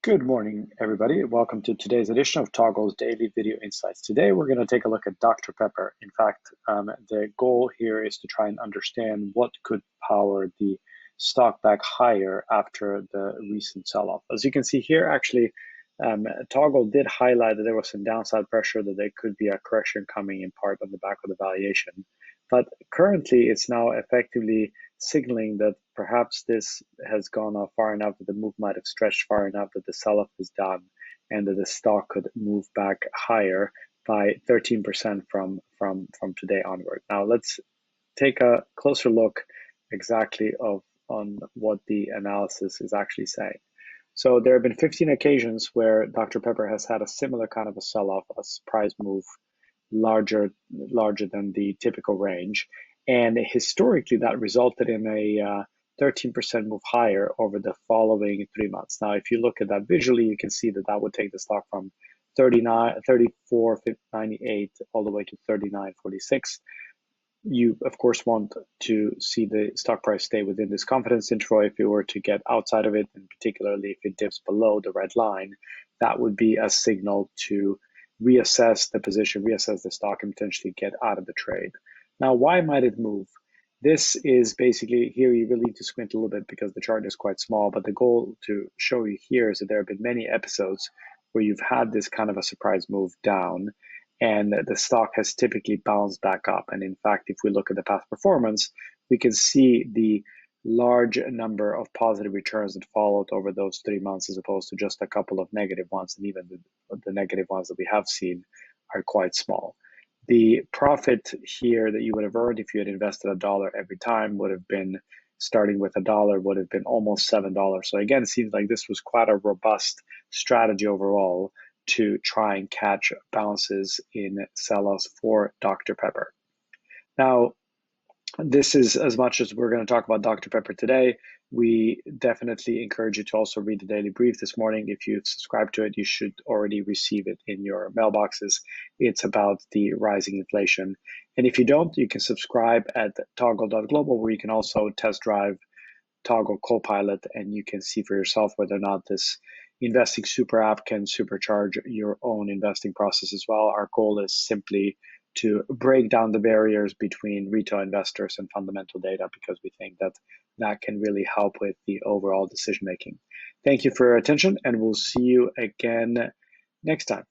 Good morning, everybody. Welcome to today's edition of Toggle's Daily Video Insights. Today, we're going to take a look at Dr. Pepper. In fact, the goal here is to try and understand what could power the stock back higher after the recent sell-off. As you can see here, actually, Toggle did highlight that there was some downside pressure, that there could be a correction coming in part on the back of the valuation. But currently, it's now effectively signaling that perhaps this has gone off far enough, that the move might have stretched far enough, that the sell-off is done, and that the stock could move back higher by 13% from today onward. Now let's take a closer look exactly on what the analysis is actually saying. So there have been 15 occasions where Dr. Pepper has had a similar kind of a sell-off, a surprise move, larger than the typical range. And historically, that resulted in a 13% move higher over the following 3 months. Now, if you look at that visually, you can see that that would take the stock from 34.98 all the way to 39.46. You, of course, want to see the stock price stay within this confidence interval. If you were to get outside of it, and particularly if it dips below the red line, that would be a signal to reassess the position, reassess the stock, and potentially get out of the trade. Now, why might it move? This is basically, here you really need to squint a little bit because the chart is quite small, but the goal to show you here is that there have been many episodes where you've had this kind of a surprise move down, and the stock has typically bounced back up. And in fact, if we look at the past performance, we can see the large number of positive returns that followed over those 3 months, as opposed to just a couple of negative ones. And even the negative ones that we have seen are quite small. The profit here that you would have earned if you had invested $1 every time would have been, starting with $1, would have been almost $7. So again, it seems like this was quite a robust strategy overall to try and catch bounces in sell-offs for Dr. Pepper. Now, this is as much as we're going to talk about Dr. Pepper today. We definitely encourage you to also read the Daily Brief this morning. If you've subscribed to it, you should already receive it in your mailboxes. It's about the rising inflation. And if you don't, you can subscribe at toggle.global, where you can also test drive Toggle Copilot, and you can see for yourself whether or not this investing super app can supercharge your own investing process as well. Our goal is simply to break down the barriers between retail investors and fundamental data, because we think that that can really help with the overall decision making. Thank you for your attention, and we'll see you again next time.